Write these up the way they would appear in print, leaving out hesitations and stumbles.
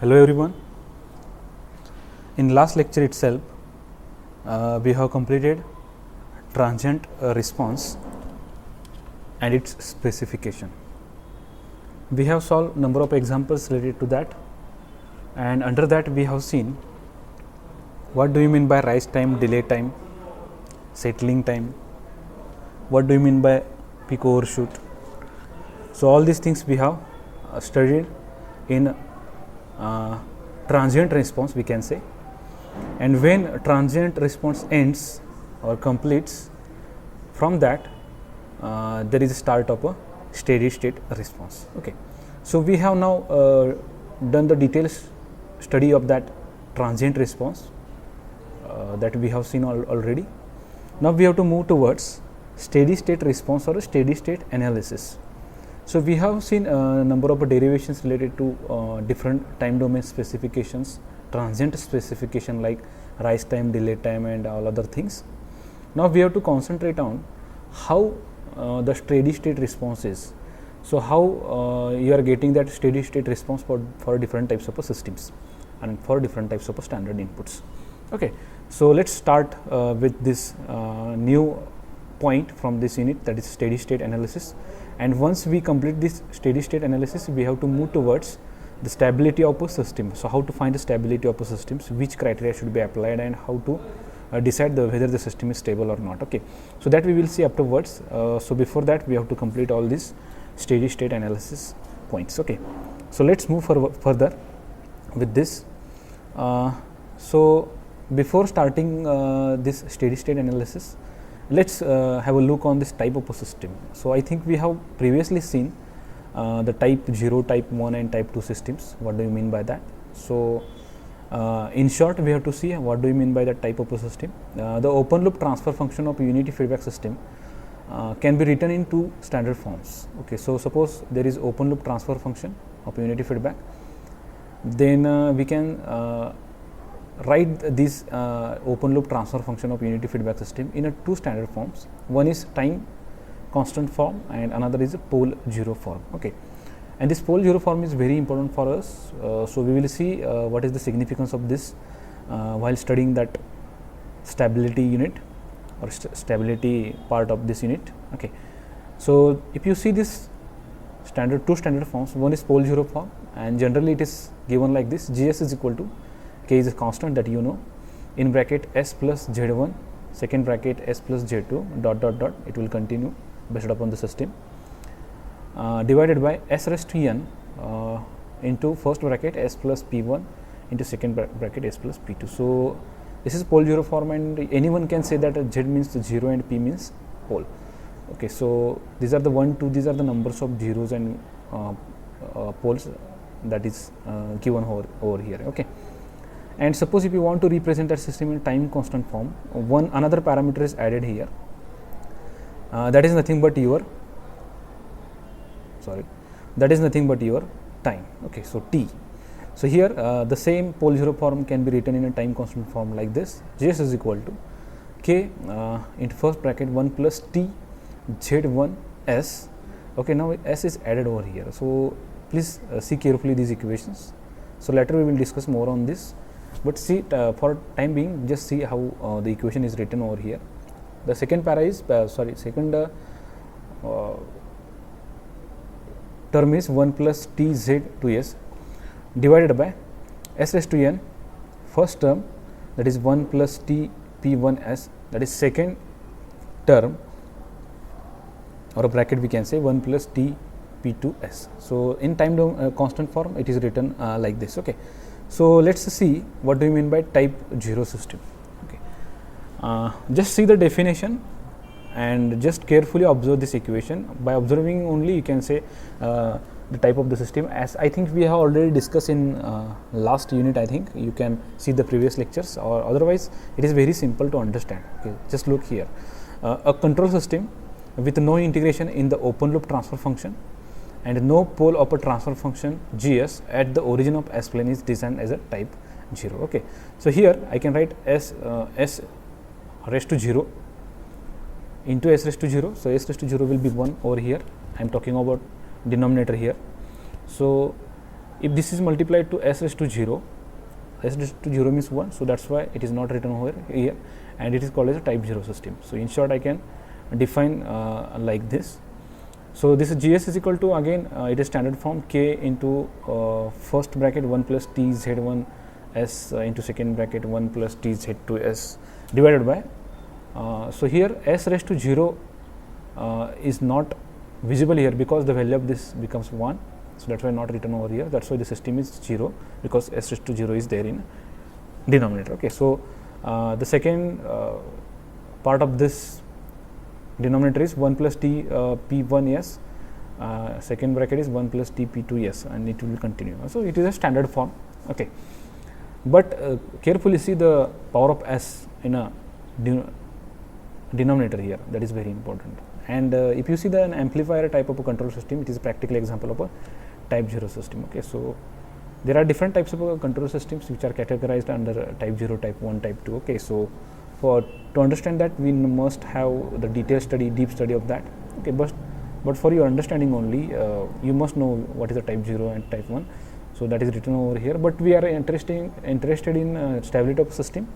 Hello everyone. In last lecture itself, we have completed transient response and its specification. We have solved number of examples related to that, and under that we have seen what do you mean by rise time, delay time, settling time, what do you mean by peak overshoot. So all these things we have studied in transient response, we can say. And when transient response ends or completes, from that there is a start of a steady state response. Okay, so we have now done the detailed study of that transient response that we have seen already. Now we have to move towards steady state response or a steady state analysis. So we have seen a number of derivations related to different time domain specifications, transient specification like rise time, delay time and all other things. Now we have to concentrate on how the steady state response is. So how you are getting that steady state response for different types of systems and for different types of standard inputs. Okay, so let's start with this new point from this unit, that is steady state analysis. And once we complete this steady state analysis, we have to move towards the stability of a system. So how to find the stability of a system, which criteria should be applied, and how to decide whether the system is stable or not. Okay, so that we will see afterwards. So before that we have to complete all these steady state analysis points. Okay, so let's move further with this. So before starting this steady state analysis, let's have a look on this type of a system. So I think we have previously seen the type 0, type 1 and type 2 systems. What do you mean by that? So in short, we have to see what do you mean by that type of a system. The open loop transfer function of a unity feedback system can be written in two standard forms. Okay, so suppose there is open loop transfer function of unity feedback, then we can write this open loop transfer function of unity feedback system in two standard forms. One is time constant form and another is a pole 0 form. Okay, and this pole 0 form is very important for us. So we will see what is the significance of this while studying that stability unit or stability part of this unit. Okay, so if you see this two standard forms, one is pole 0 form, and generally it is given like this: GS is equal to K is a constant that you know, in bracket S plus Z1, second bracket S plus Z2 dot dot dot, it will continue based upon the system, divided by S raised to n into first bracket S plus P1 into second bracket S plus P2. So this is pole 0 form, and anyone can say that Z means 0 and P means pole. Okay, so these are the 1, 2, these are the numbers of zeros and poles that is given over here. Okay, and suppose if you want to represent that system in time constant form, another parameter is added here, that is nothing but your time. Okay, so T. So here the same pole 0 form can be written in a time constant form like this: Gs is equal to K into first bracket 1 plus T Z1 S. Okay, now S is added over here. So please see carefully these equations. So later we will discuss more on this, but see for time being just see how the equation is written over here. The second para is term is 1 plus T Z2S divided by S raised to n, first term, that is 1 plus T P1S, that is second term, or a bracket we can say 1 plus T P2S. So in time constant form it is written like this. Okay, so let's see what do you mean by type 0 system. Okay, just see the definition and just carefully observe this equation. By observing only you can say the type of the system, as I think we have already discussed in last unit. I think you can see the previous lectures, or otherwise it is very simple to understand. Okay, just look here, a control system with no integration in the open loop transfer function and no pole of a transfer function GS at the origin of S plane is designed as a type 0. Okay, so here I can write S raised to 0 into S raised to 0. So S raised to 0 will be 1 over here. I am talking about denominator here. So if this is multiplied to s raised to 0, s raised to 0 means 1, so that's why it is not written over here, and it is called as a type 0 system. So in short, I can define like this. So this GS is equal to, again it is standard form, k into first bracket 1 plus t z1 s into second bracket 1 plus t z2 s divided by, so here s raised to 0 is not visible here because the value of this becomes 1, so that's why not written over here. That's why the system is 0, because s raised to 0 is there in denominator. Okay, so the second part of this denominator is 1 plus t p1 s, second bracket is 1 plus t p2 s, and it will continue. So it is a standard form. Okay, but carefully see the power of s in a denominator here, that is very important. And if you see the amplifier type of a control system, it is a practical example of a type 0 system. Okay, so there are different types of control systems which are categorized under type 0, type 1, type 2. Okay, so to understand that, we must have the detailed study, deep study of that. Okay, but for your understanding only, you must know what is the type 0 and type 1. So that is written over here, but we are interested in stability of system.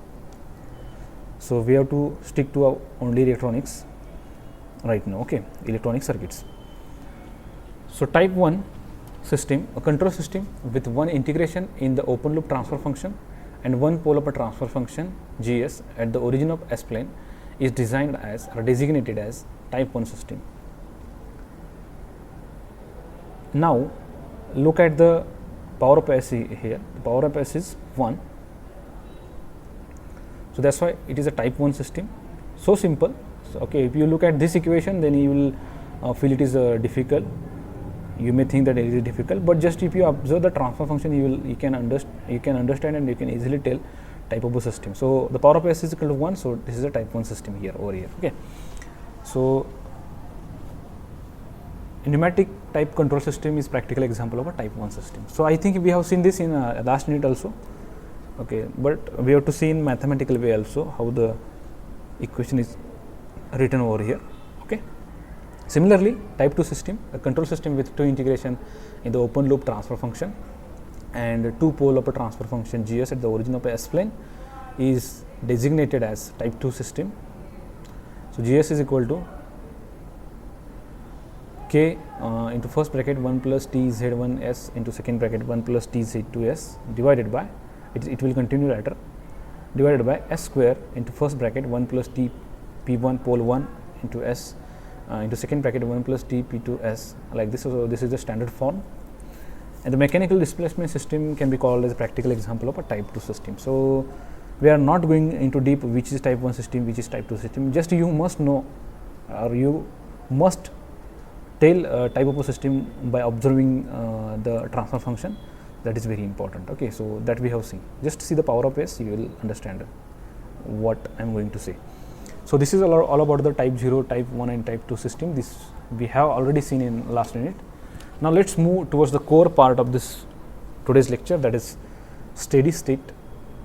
So we have to stick to only electronics right now. Okay, electronic circuits. So type 1 system, a control system with one integration in the open loop transfer function and one pole of a transfer function GS at the origin of S plane, is designed as or designated as type 1 system. Now look at the power of S here. The power of S is 1. So that's why it is a type 1 system. So simple. So, okay, if you look at this equation, then you will feel it is difficult. You may think that it is difficult, but just if you observe the transfer function, you can understand and you can easily tell type of a system. So the power of S is equal to 1. So this is a type 1 system here over here. Okay, so pneumatic type control system is practical example of a type 1 system. So I think we have seen this in last unit also. Okay, but we have to see in mathematical way also how the equation is written over here. Okay, similarly, type 2 system, a control system with two integration in the open loop transfer function and two pole of a transfer function GS at the origin of a S plane, is designated as type 2 system. So GS is equal to k into first bracket 1 plus t z1 s into second bracket 1 plus t z2 s divided by, it will continue later, divided by s square into first bracket 1 plus t p1 pole 1 into s into second bracket 1 plus t p2 s, like this. So this is the standard form, and the mechanical displacement system can be called as a practical example of a type 2 system. So we are not going into deep which is type 1 system, which is type 2 system. Just you must know, or you must tell type of a system by observing the transfer function. That is very important. Okay, so that we have seen. Just see the power of S, you will understand what I am going to say. So this is all about the type 0, type 1 and type 2 system. This we have already seen in last unit. Now let's move towards the core part of this today's lecture, that is steady state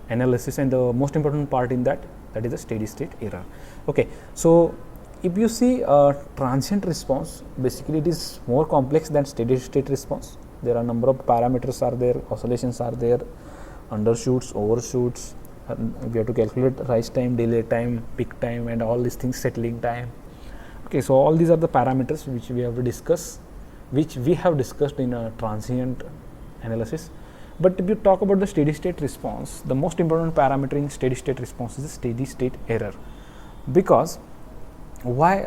analysis, and the most important part in that is the steady state error. Okay, so if you see transient response, basically it is more complex than steady state response. There are number of parameters are there, oscillations are there, undershoots, overshoots. We have to calculate rise time, delay time, peak time, and all these things, settling time. Okay, so all these are the parameters which we have to discuss, which we have discussed in a transient analysis. But if you talk about the steady state response, the most important parameter in steady state response is the steady state error. Because why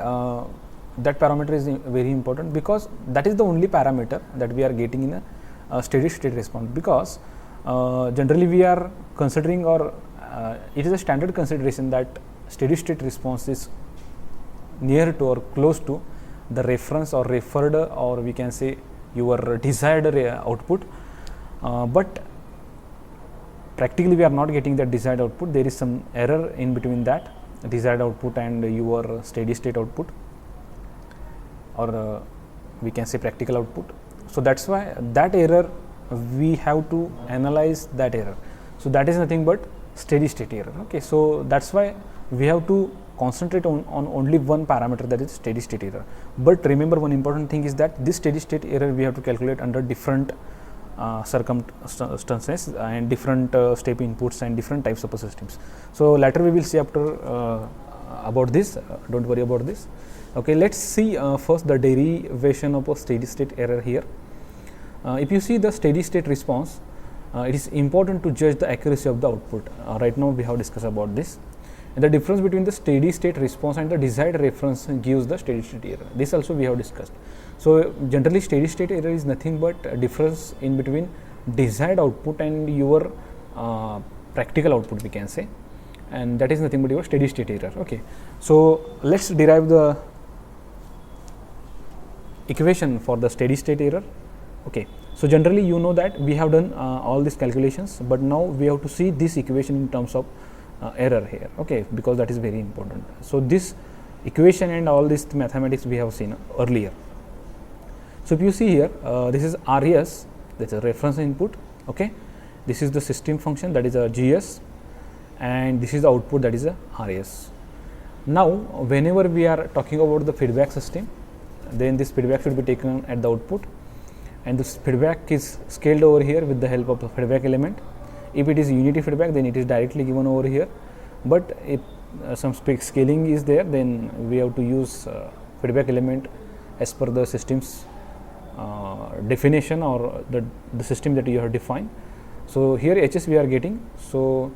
that parameter is very important? Because that is the only parameter that we are getting in a steady state response. Because generally we are considering, or it is a standard consideration that steady state response is near to or close to the reference or referred, or we can say your desired output, but practically we are not getting that desired output. There is some error in between that desired output and your steady state output, or we can say practical output. So that's why that error, we have to analyze that error. So that is nothing but steady state error. Okay, so that's why we have to concentrate on only one parameter, that is steady state error. But remember, one important thing is that this steady state error we have to calculate under different circumstances and different step inputs and different types of systems. So later we will see after about this. Don't worry about this. Okay, let's see first the derivation of a steady state error here. If you see the steady state response, it is important to judge the accuracy of the output. Right now we have discussed about this. And the difference between the steady state response and the desired reference gives the steady state error. This also we have discussed. So generally steady state error is nothing but a difference in between desired output and your practical output, we can say, and that is nothing but your steady state error. Okay, so let's derive the equation for the steady state error. Okay, so generally you know that we have done all these calculations, but now we have to see this equation in terms of error here. Okay, because that is very important. So this equation and all this mathematics we have seen earlier. So if you see here, this is RES, that is a reference input. Okay, this is the system function, that is a GS, and this is the output, that is a RES. Now whenever we are talking about the feedback system, then this feedback should be taken at the output, and this feedback is scaled over here with the help of the feedback element. If it is unity feedback, then it is directly given over here, but if some scaling is there, then we have to use feedback element as per the system's definition or the system that you have defined. So here HS we are getting, so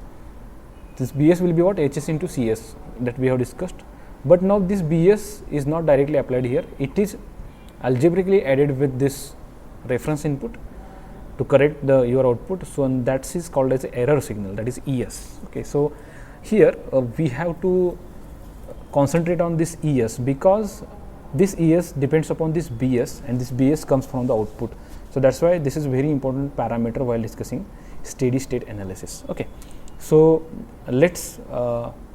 this BS will be what? HS into CS, that we have discussed. But now this BS is not directly applied here, it is algebraically added with this reference input to correct your output. So that is called as error signal, that is ES. Okay, so here we have to concentrate on this ES, because this ES depends upon this BS, and this BS comes from the output. So that's why this is very important parameter while discussing steady state analysis. Okay, so let's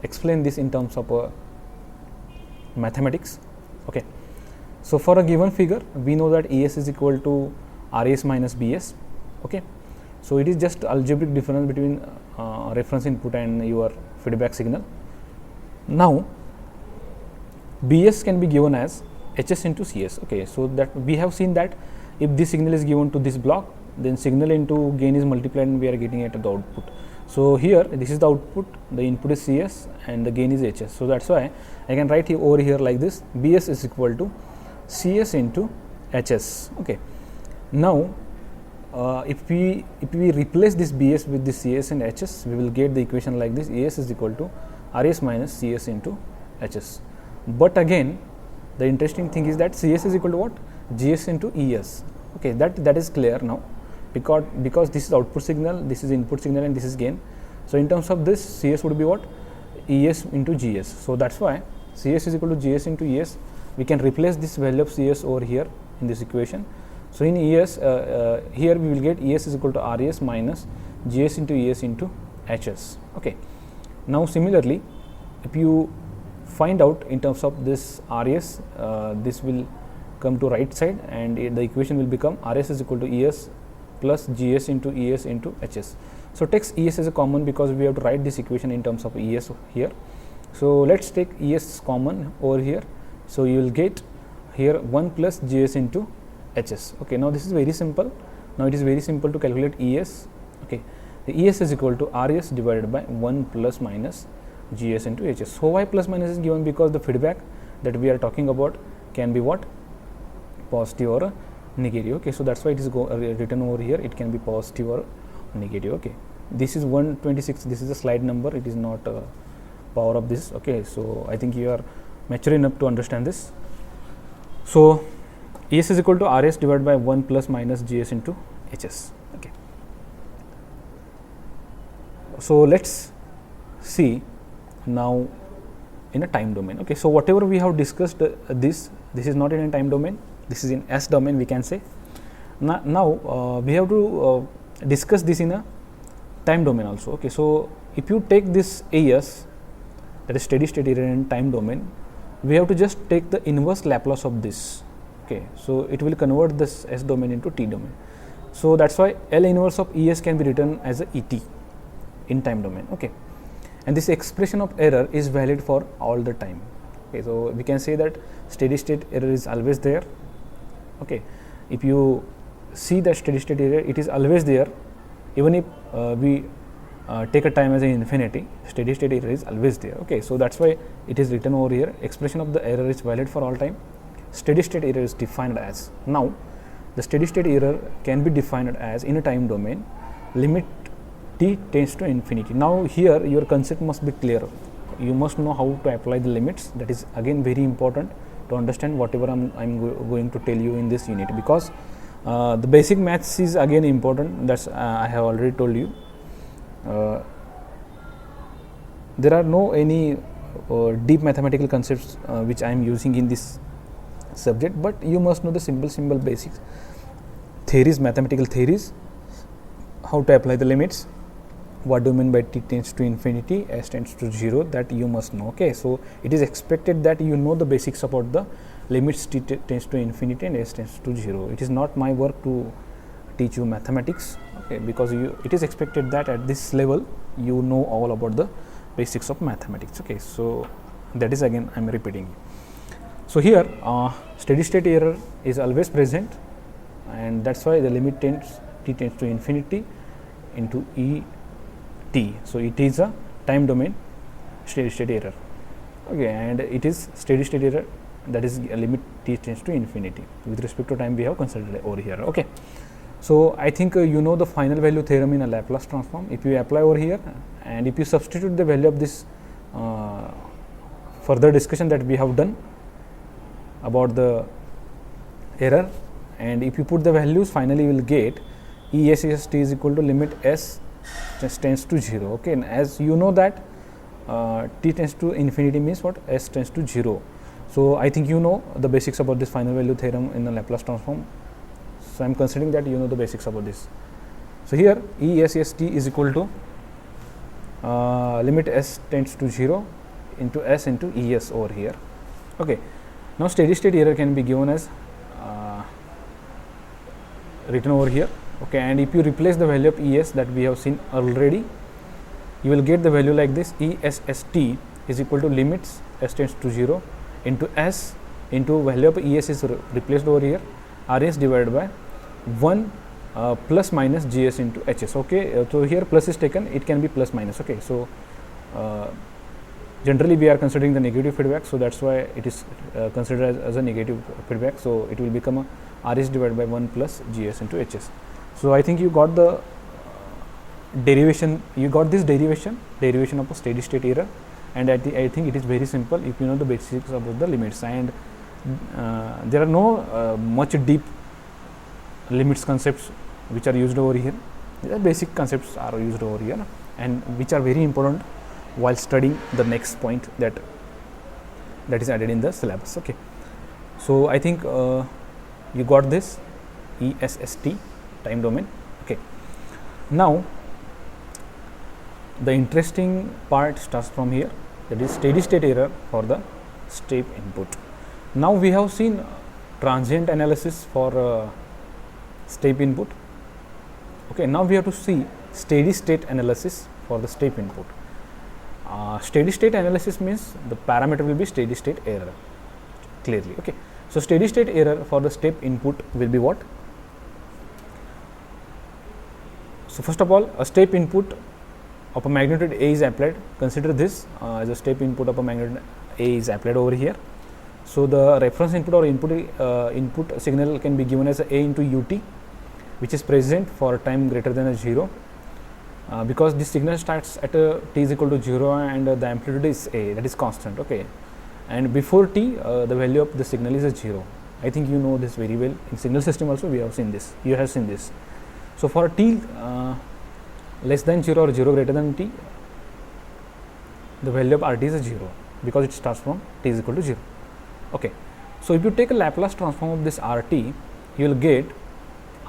explain this in terms of mathematics. Okay, so for a given figure, we know that ES is equal to RES minus BS. Okay, so it is just algebraic difference between reference input and your feedback signal. Now BS can be given as HS into CS. Okay, so that we have seen that if this signal is given to this block, then signal into gain is multiplied and we are getting it at the output. So here this is the output, the input is CS and the gain is HS. So that's why I can write here over here like this: BS is equal to CS into HS. Okay, now if we replace this BS with this CS and HS, we will get the equation like this: ES is equal to RS minus CS into HS. But again, the interesting thing is that CS is equal to what? GS into ES. Okay, that is clear now, because this is output signal, this is input signal, and this is gain. So in terms of this, CS would be what? ES into GS. So that's why CS is equal to GS into ES. We can replace this value of CS over here in this equation. So in ES, here we will get ES is equal to RES minus GS into ES into HS. Okay. Now similarly, if you find out in terms of this RES, this will come to right side, and the equation will become RS is equal to ES plus GS into ES into HS. So take ES as a common, because we have to write this equation in terms of ES here. So let's take ES common over here. So you will get here 1 plus GS into HS. Okay, now this is very simple. Now it is very simple to calculate ES. Okay, the ES is equal to RS divided by 1 plus minus GS into HS. So why plus minus is given? Because the feedback that we are talking about can be what? Positive or negative. Okay, so that's why it is written over here. It can be positive or negative. Okay, this is 126. This is a slide number. It is not power of this. Okay, so I think you are mature enough to understand this. So ES is equal to RS divided by 1 plus minus GS into HS. Okay, so let's see now in a time domain. Okay, so whatever we have discussed, this is not in a time domain, this is in S domain, we can say. Now we have to discuss this in a time domain also. Okay, so if you take this AS, that is steady state error in time domain, we have to just take the inverse Laplace of this. Okay, so it will convert this S domain into T domain. So that's why L inverse of ES can be written as a ET in time domain. Okay, and this expression of error is valid for all the time. Okay, so we can say that steady state error is always there. Okay, if you see that steady state error, it is always there. Even if we take a time as an infinity, steady state error is always there. Okay, so that's why it is written over here. Expression of the error is valid for all time. Steady state error is defined as, now the steady state error can be defined as, in a time domain, limit t tends to infinity. Now here your concept must be clear. You must know how to apply the limits. That is again very important to understand whatever I'm going to tell you in this unit, because the basic maths is again important. That's I have already told you. There are no any deep mathematical concepts which I am using in this subject, but you must know the simple basics, theories, mathematical theories, how to apply the limits, what do you mean by t tends to infinity, s tends to 0, that you must know. Okay, so it is expected that you know the basics about the limits t tends to infinity and s tends to 0. It is not my work to teach you mathematics, okay, because it is expected that at this level you know all about the basics of mathematics. Okay, so that is again I am repeating. So here steady state error is always present, and that's why the limit t tends to infinity into e t. So it is a time domain steady state error. Okay, and it is steady state error, that is a limit t tends to infinity with respect to time we have considered over here. Okay, so I think you know the final value theorem in a Laplace transform. If you apply over here and if you substitute the value of this further discussion that we have done about the error, and if you put the values, finally you will get E s s t is equal to limit s tends to 0. Okay, and as you know that t tends to infinity means what, s tends to 0. So I think you know the basics about this final value theorem in the Laplace transform. So I am considering that you know the basics about this. So here E s s t is equal to limit s tends to 0 into s into E s over here. Okay, now steady state error can be given as written over here. Okay, and if you replace the value of E s that we have seen already, you will get the value like this: E s s t is equal to limits s tends to 0 into s into value of E s is replaced over here, R s divided by 1 plus minus G s into H s. Okay, so here plus is taken, it can be plus minus. Okay, so generally we are considering the negative feedback, so that's why it is considered as a negative feedback. So it will become a R s divided by 1 plus G s into H s. So I think you got the derivation, you got this derivation of a steady state error, and I think it is very simple if you know the basics about the limits, and there are no much deep limits concepts which are used over here. The basic concepts are used over here, and which are very important while studying the next point that is added in the syllabus. Okay, so I think you got this E s s t time domain. Okay, now the interesting part starts from here, that is steady state error for the step input. Now we have seen transient analysis for step input. Okay, now we have to see steady state analysis for the step input. Steady state analysis means the parameter will be steady state error clearly. Okay, so steady state error for the step input will be what? So first of all, a step input of a magnitude A is applied. Consider this as a step input of a magnitude A is applied over here. So the reference input or input signal can be given as A into ut, which is present for time greater than a 0, because this signal starts at a t is equal to 0 and the amplitude is A, that is constant. Okay, and before t the value of the signal is a 0. I think you know this very well. In signal system also we have seen this, you have seen this. So for t less than 0 or 0 greater than t, the value of RT is a 0 because it starts from t is equal to 0. Okay, so if you take a Laplace transform of this RT, you will get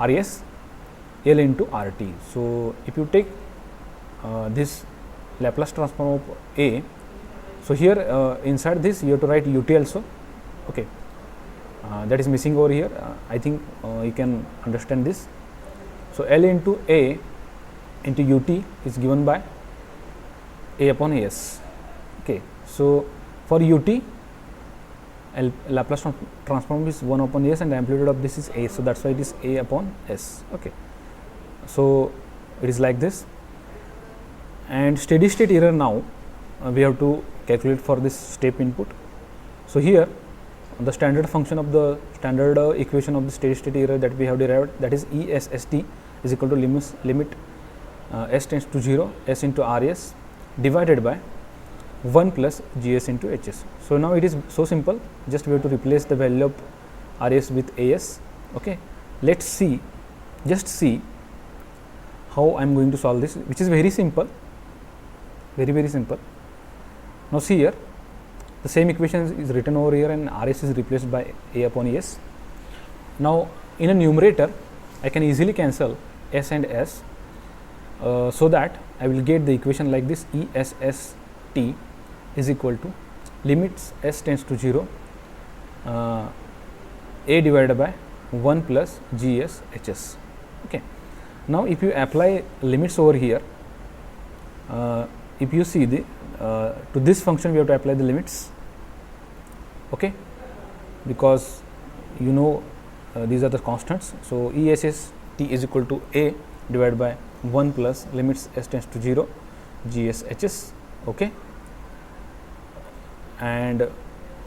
Rs L into RT. So if you take this Laplace transform of A, so here inside this you have to write ut also. Okay, that is missing over here. I think you can understand this. So L into A into ut is given by A upon As. Okay, so for ut Laplace transform is 1 upon s and the amplitude of this is a, so that's why it is a upon s. Okay, so it is like this. And steady state error now we have to calculate for this step input. So here the standard function of the standard equation of the steady state error that we have derived, that is ESST is equal to limit s tends to 0 s into Rs divided by 1 plus Gs into Hs. So now it is so simple, just we have to replace the value of Rs with As. Okay, let's see, just see how I am going to solve this, which is very simple, very simple. Now see here, the same equation is written over here and Rs is replaced by A upon Es. Now in a numerator I can easily cancel S and S, so that I will get the equation like this: ESST is equal to limits s tends to 0 A divided by 1 plus Gs Hs. Okay. Now if you apply limits over here, if you see the to this function we have to apply the limits. Okay, because you know these are the constants. So ESST is equal to A divided by 1 plus limits s tends to 0 Gs Hs. Okay, and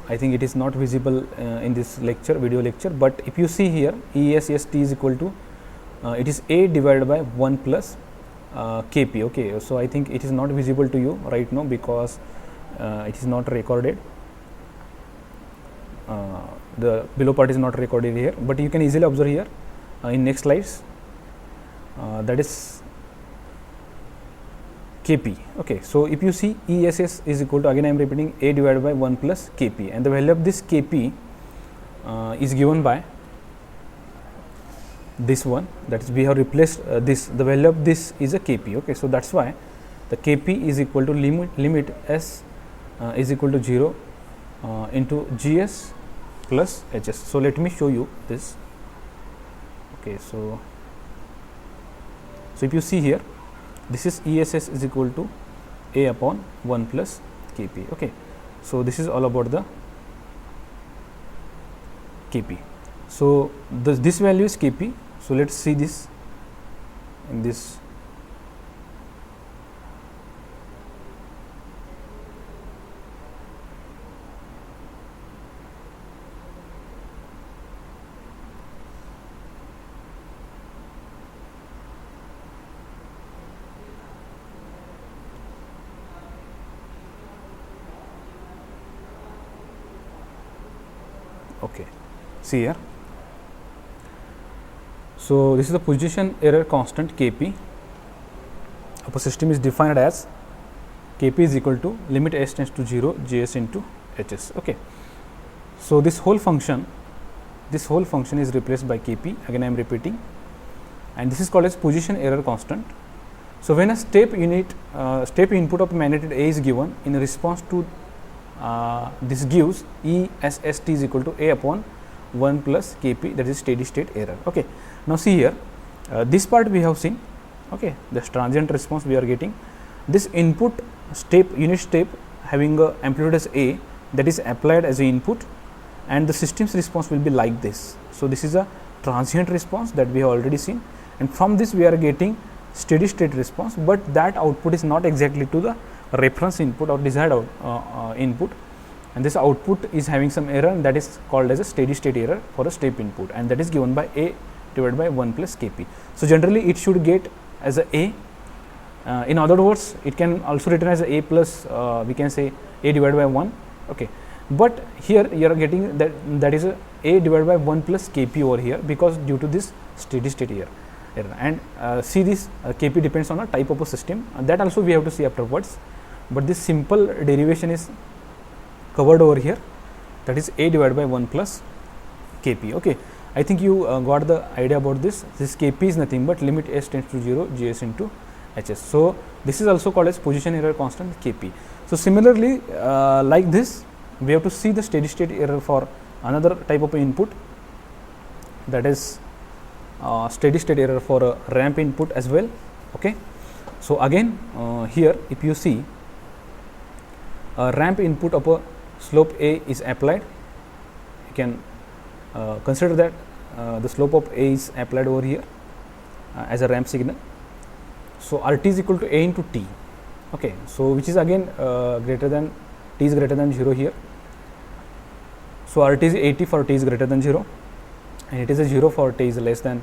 I think it is not visible in this video lecture, but if you see here, ESST is equal to it is A divided by 1 plus Kp. Okay, so I think it is not visible to you right now because it is not recorded. The below part is not recorded here, but you can easily observe here in next slides, that is Kp. Okay, so if you see ESS is equal to, again I am repeating, A divided by 1 plus Kp, and the value of this Kp is given by this one, that is we have replaced this, the value of this is a Kp. Okay, so that's why the Kp is equal to limit s is equal to 0 into Gs plus Hs. So let me show you this. Okay, so if you see here, this is ESS is equal to A upon 1 plus Kp. Okay, so this is all about the Kp. So this value is Kp. So let's see this in this. Okay, see here. So this is the position error constant Kp of a system is defined as Kp is equal to limit s tends to 0 Gs into Hs. Okay, so this whole function is replaced by Kp. Again I am repeating, and this is called as position error constant. So when a step input of magnitude A is given, in response to this gives ESST is equal to A upon 1 plus Kp, that is steady state error. Okay, now see here, this part we have seen. Okay, this transient response we are getting, this input unit step having a amplitude as A, that is applied as a input, and the system's response will be like this. So this is a transient response that we have already seen, and from this we are getting steady state response, but that output is not exactly to the reference input or desired input, and this output is having some error, and that is called as a steady state error for a step input, and that is given by A divided by 1 plus Kp. So generally it should get as a in other words, it can also written as A plus we can say A divided by 1. Okay, but here you are getting that is A divided by 1 plus Kp over here, because due to this steady state error. And see this Kp depends on a type of a system, that also we have to see afterwards, but this simple derivation is covered over here, that is A divided by 1 plus Kp. Okay, I think you got the idea about this. This Kp is nothing but limit s tends to 0 Gs into Hs. So this is also called as position error constant Kp. So similarly, like this, we have to see the steady state error for another type of input, that is steady state error for a ramp input as well. Okay, so again here if you see a ramp input of a slope A is applied, can consider that the slope of A is applied over here as a ramp signal. So RT is equal to A into T, okay, so which is again greater than T is greater than 0 here. So RT is 80 for T is greater than 0, and it is a 0 for T is less than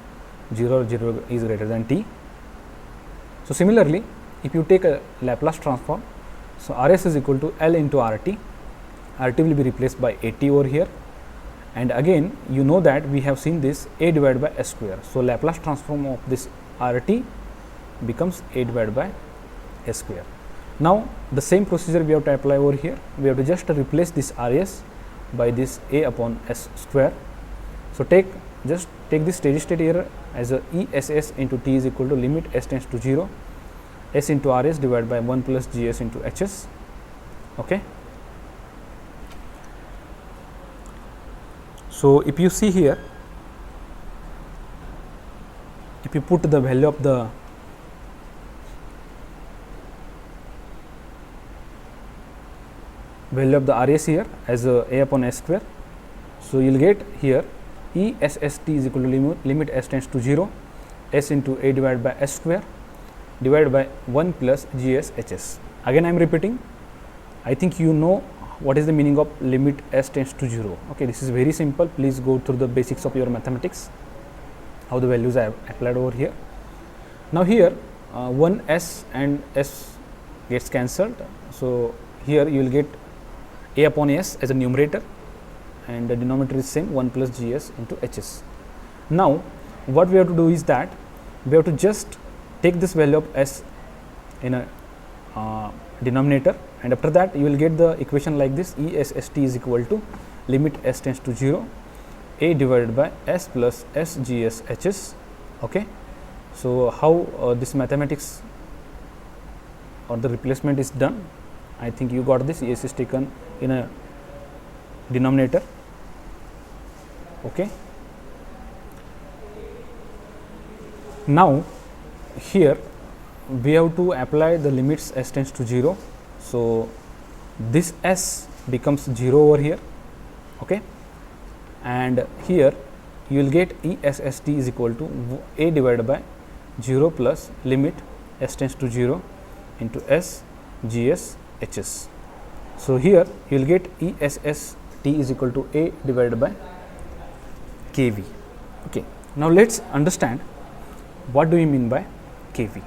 0, 0 is greater than T. So similarly, if you take a Laplace transform, so Rs is equal to L into RT. RT will be replaced by 80 over here, and again you know that we have seen this A divided by S square. So Laplace transform of this RT becomes A divided by S square. Now the same procedure we have to apply over here. We have to just replace this Rs by this A upon S square. So just take this steady state error as a ESS into T is equal to limit S tends to 0, S into Rs divided by 1 plus GS into Hs, okay. So if you see here, if you put the value of the Rs here as A upon S square, so you will get here ESST is equal to limit S tends to 0, S into A divided by S square divided by 1 plus GS Hs. Again I am repeating, I think you know what is the meaning of limit S tends to 0. Okay, this is very simple. Please go through the basics of your mathematics, how the values I have applied over here. Now here one S and S gets cancelled. So here you will get A upon S as a numerator, and the denominator is same, 1 plus GS into Hs. Now what we have to do is that we have to just take this value of S in a denominator, and after that you will get the equation like this: ESST is equal to limit S tends to 0, A divided by S plus SGS Hs. Okay, so how this mathematics or the replacement is done, I think you got this. ES is taken in a denominator. Okay, now here we have to apply the limits S tends to 0. So this S becomes 0 over here, okay, and here you will get ESST is equal to A divided by 0 plus limit S tends to 0 into S GS Hs. So here you will get ESST is equal to A divided by kV. Okay, now let's understand what do we mean by kV.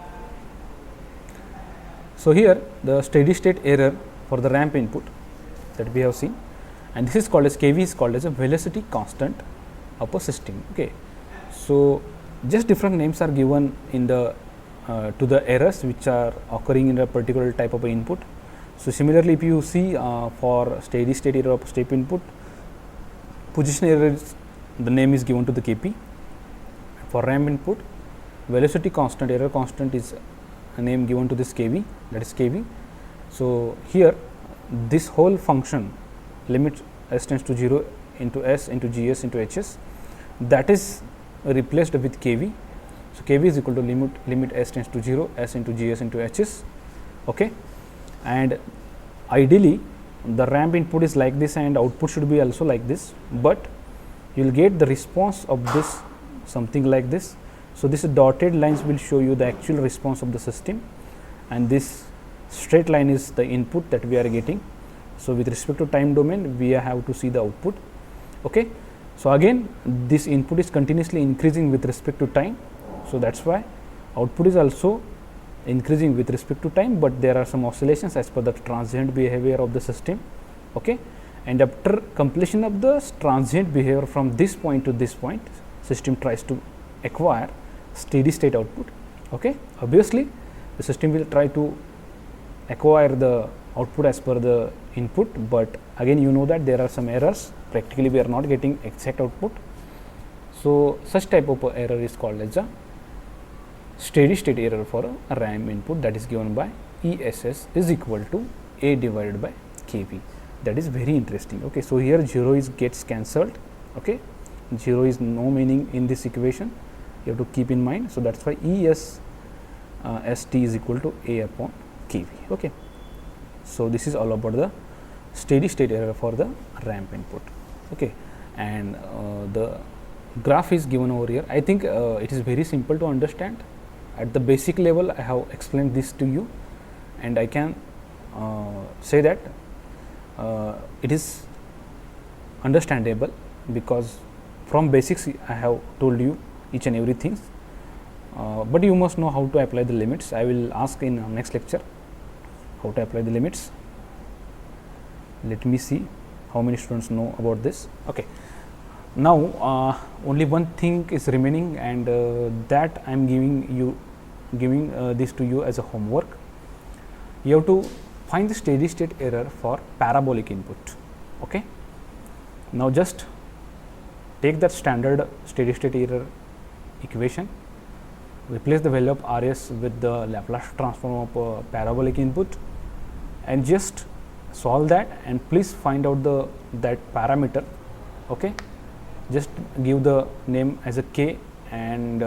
So here the steady state error for the ramp input that we have seen, and this is called as kV is called as a velocity constant of a system. Okay, so just different names are given in the to the errors which are occurring in a particular type of input. So similarly, if you see for steady state error of step input, position error is, the name is given to the Kp. For ramp input, velocity constant, error constant is a name given to this Kv, that is Kv. So here this whole function limit S tends to 0 into S into GS into Hs, that is replaced with Kv. So Kv is equal to limit S tends to 0, S into GS into Hs. Okay, and ideally the ramp input is like this and output should be also like this, but you will get the response of this something like this. So this dotted lines will show you the actual response of the system, and this straight line is the input that we are getting. So with respect to time domain, we have to see the output. Okay, so again this input is continuously increasing with respect to time, so that's why output is also increasing with respect to time, but there are some oscillations as per the transient behavior of the system. Okay, and after completion of the transient behavior from this point to this point, system tries to acquire steady state output. Okay, obviously the system will try to acquire the output as per the input, but again you know that there are some errors, practically we are not getting exact output. So such type of error is called as a steady state error for a ramp input, that is given by ESS is equal to A divided by kV. That is very interesting. Okay, so here 0 is gets cancelled. Okay, 0 is no meaning in this equation, you have to keep in mind. So that's why ST is equal to A upon kV. Okay, so this is all about the steady state error for the ramp input. Okay, and the graph is given over here. I think it is very simple to understand. At the basic level I have explained this to you, and I can say that it is understandable, because from basics I have told you each and everything, but you must know how to apply the limits. I will ask in next lecture how to apply the limits. Let me see how many students know about this. Okay, now only one thing is remaining, and that I am giving this to you as a homework. You have to find the steady state error for parabolic input. Okay, now just take that standard steady state error equation, replace the value of Rs with the Laplace transform of parabolic input, and just solve that, and please find out that parameter. Okay, just give the name as a k, and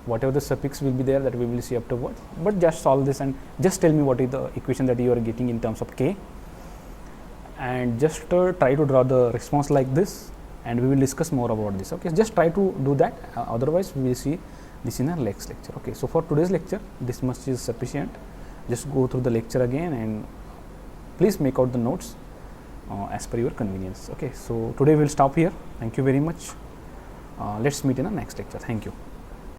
whatever the suffix will be there, that we will see afterwards, but just solve this and just tell me what is the equation that you are getting in terms of k, and just try to draw the response like this, and we will discuss more about this. Okay, just try to do that, otherwise we will see this in our next lecture. Okay, so for today's lecture this much is sufficient. Just go through the lecture again and please make out the notes as per your convenience. Okay, so today we will stop here. Thank you very much. Let's meet in the next lecture. Thank you.